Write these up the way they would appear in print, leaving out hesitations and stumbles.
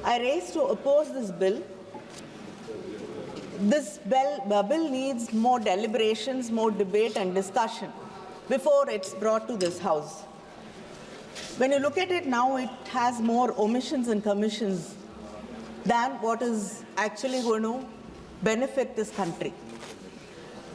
I raised to oppose this bill. This bill needs more deliberations, more debate and discussion before it's brought to this House. When you look at it now, it has more omissions and commissions than what is actually going to benefit this country.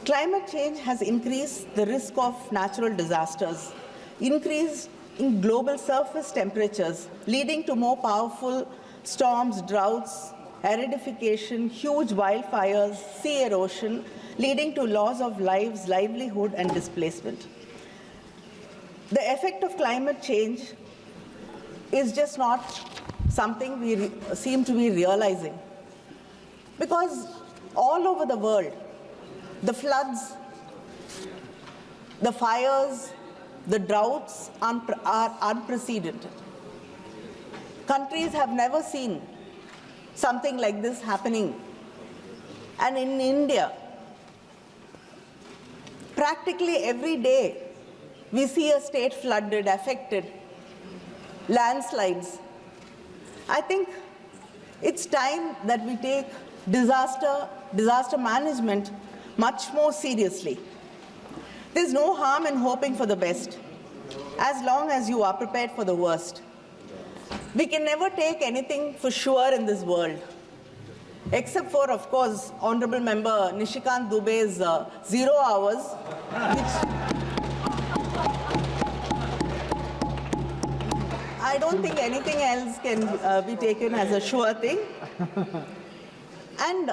Climate change has increased the risk of natural disasters, increased in global surface temperatures, leading to more powerful storms, droughts, aridification, huge wildfires, sea erosion, leading to loss of lives, livelihood, and displacement. The effect of climate change is just not something we seem to be realizing. Because all over the world, the floods, the fires, the droughts are unprecedented. Countries have never seen something like this happening. And in India, practically every day, we see a state flooded, affected, landslides. I think it's time that we take disaster management much more seriously. There's no harm in hoping for the best, as long as you are prepared for the worst. We can never take anything for sure in this world, except for, of course, Honorable Member Nishikant Dubey's 0 hours, which I don't think anything else can be taken as a sure thing. And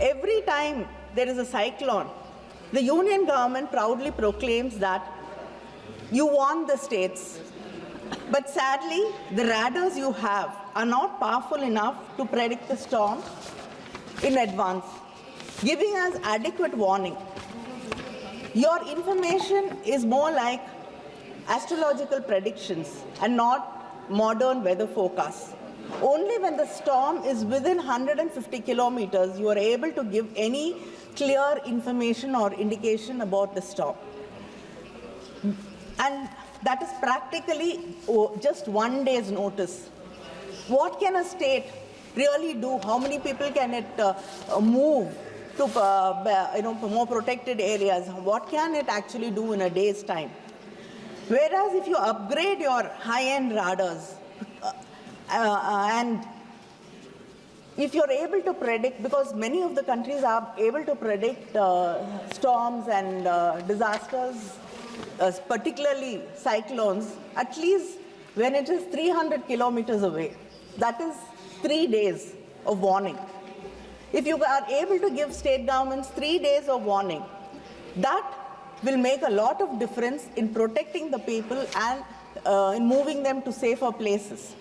every time there is a cyclone, the union government proudly proclaims that you want the states. But sadly, the radars you have are not powerful enough to predict the storm in advance, giving us adequate warning. Your information is more like astrological predictions and not modern weather forecasts. Only when the storm is within 150 kilometers, you are able to give any clear information or indication about the storm. And that is practically just 1 day's notice. What can a state really do? How many people can it move to more protected areas? What can it actually do in a day's time? Whereas if you upgrade your high-end radars and if you're able to predict, because many of the countries are able to predict storms and disasters, particularly cyclones, at least when it is 300 kilometers away. That is 3 days of warning. If you are able to give state governments 3 days of warning, that will make a lot of difference in protecting the people and in moving them to safer places.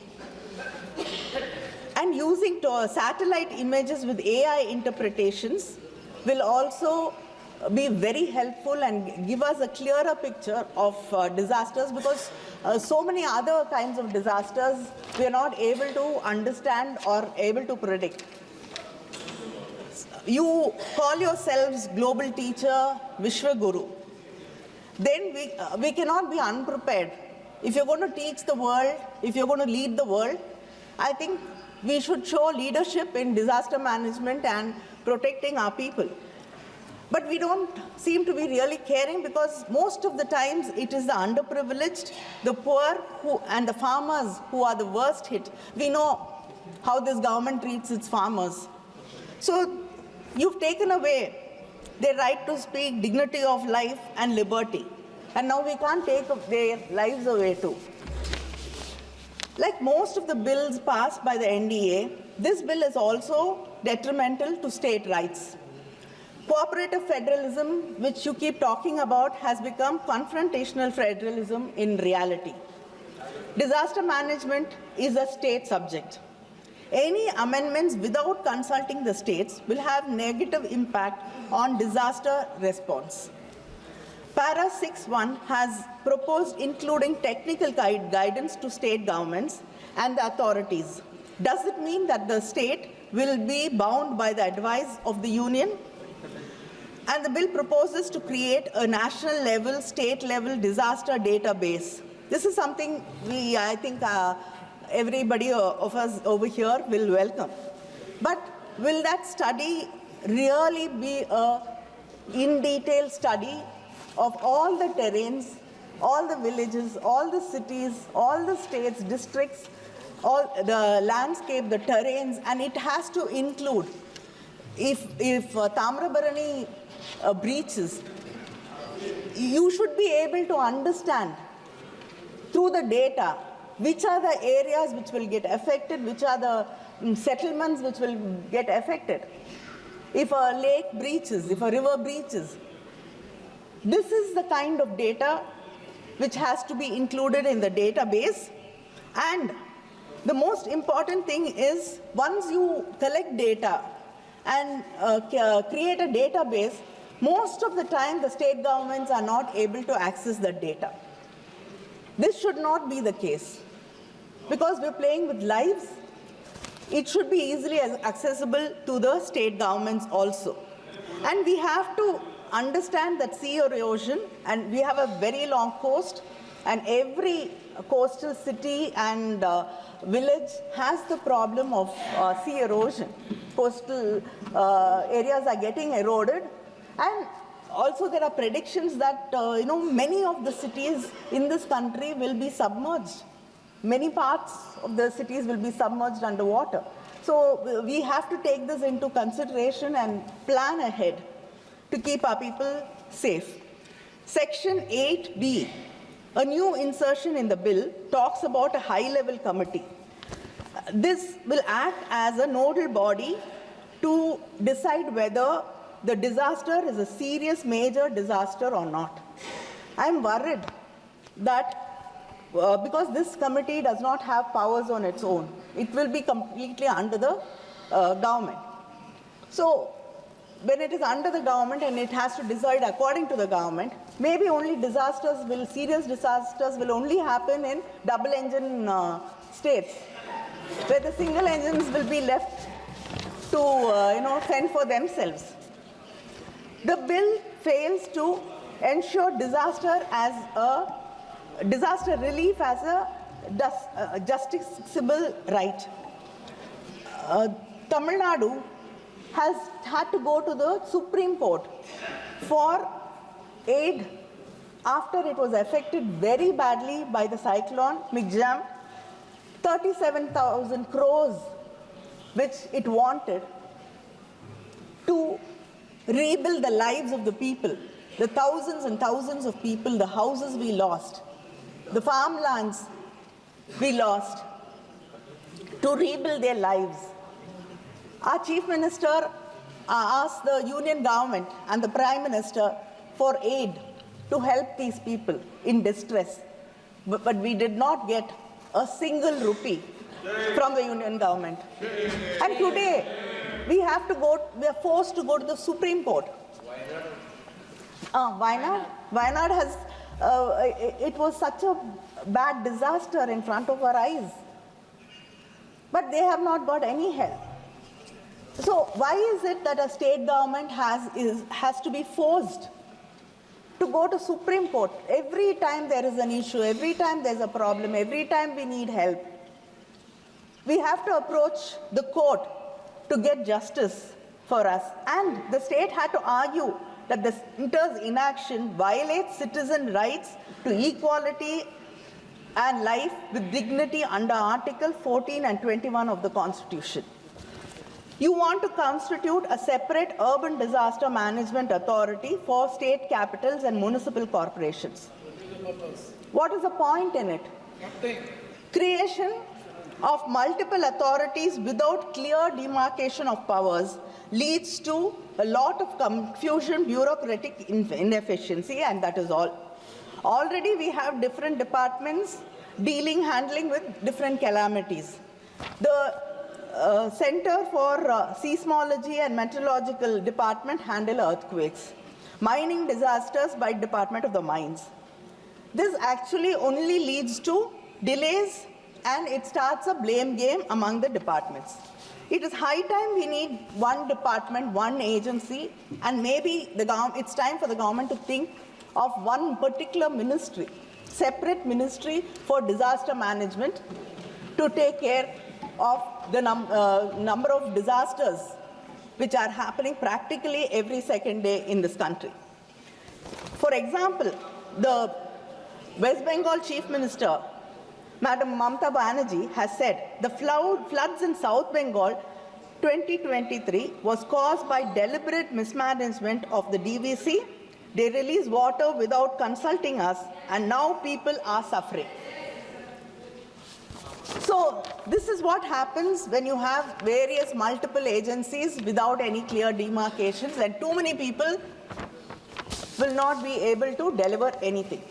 And using satellite images with AI interpretations will also be very helpful and give us a clearer picture of disasters, because so many other kinds of disasters we are not able to understand or able to predict. You call yourselves global teacher, Vishwa Guru. Then we cannot be unprepared. If you're going to teach the world, if you're going to lead the world, I think we should show leadership in disaster management and protecting our people. But we don't seem to be really caring, because most of the times it is the underprivileged, the poor and the farmers who are the worst hit. We know how this government treats its farmers. So you've taken away their right to speak, dignity of life and liberty. And now we can't take their lives away too. Like most of the bills passed by the NDA, this bill is also detrimental to state rights. Cooperative federalism, which you keep talking about, has become confrontational federalism in reality. Disaster management is a state subject. Any amendments without consulting the states will have negative impact on disaster response. Para 6.1 has proposed including technical guidance to state governments and the authorities. Does it mean that the state will be bound by the advice of the union? And the bill proposes to create a national level, state level disaster database. This is something I think everybody of us over here will welcome. But will that study really be a in-detail study of all the terrains, all the villages, all the cities, all the states, districts, all the landscape, the terrains, and it has to include, if Tamrabarani breaches, you should be able to understand through the data which are the areas which will get affected, which are the settlements which will get affected. If a lake breaches, if a river breaches, this is the kind of data which has to be included in the database. And the most important thing is, once you collect data and create a database, most of the time the state governments are not able to access that data. This should not be the case, because we're playing with lives. It should be easily accessible to the state governments also. And we have to understand that sea erosion, and we have a very long coast, and every coastal city and village has the problem of sea erosion. Coastal areas are getting eroded, and also there are predictions that many of the cities in this country will be submerged. Many parts of the cities will be submerged underwater. So we have to take this into consideration and plan ahead to keep our people safe. Section 8B, a new insertion in the bill, talks about a high-level committee. This will act as a nodal body to decide whether the disaster is a serious major disaster or not. I'm worried that because this committee does not have powers on its own, it will be completely under the government. So when it is under the government and it has to decide according to the government, maybe only serious disasters will only happen in double-engine states, where the single engines will be left to fend for themselves. The bill fails to ensure disaster relief as a justiciable right. Tamil Nadu has had to go to the Supreme Court for aid after it was affected very badly by the cyclone Migjam. 37,000 crores which it wanted to rebuild the lives of the people, the thousands and thousands of people, the houses we lost, the farmlands we lost, to rebuild their lives. Our Chief Minister asked the Union government and the Prime Minister for aid to help these people in distress. But we did not get a single rupee from the Union government. And today, we are forced to go to the Supreme Court. Wayanad has, it was such a bad disaster in front of our eyes. But they have not got any help. So why is it that a state government has to be forced to go to Supreme Court every time there is an issue, every time there's a problem, every time we need help? We have to approach the court to get justice for us. And the state had to argue that the center's inaction violates citizen rights to equality and life with dignity under Article 14 and 21 of the Constitution. You want to constitute a separate urban disaster management authority for state capitals and municipal corporations. What is the point in it? Creation of multiple authorities without clear demarcation of powers leads to a lot of confusion, bureaucratic inefficiency, and that is all. Already we have different departments handling with different calamities. The Center for Seismology and Meteorological Department handle earthquakes. Mining disasters by Department of the Mines. This actually only leads to delays, and it starts a blame game among the departments. It is high time we need one department, one agency, and maybe it's time for the government to think of one particular ministry, separate ministry for disaster management, to take care of the number of disasters which are happening practically every second day in this country. For example, the West Bengal Chief Minister, Madam Mamata Banerjee, has said the floods in South Bengal 2023 was caused by deliberate mismanagement of the DVC. They release water without consulting us, and now people are suffering. So this is what happens when you have various multiple agencies without any clear demarcations, and too many people will not be able to deliver anything.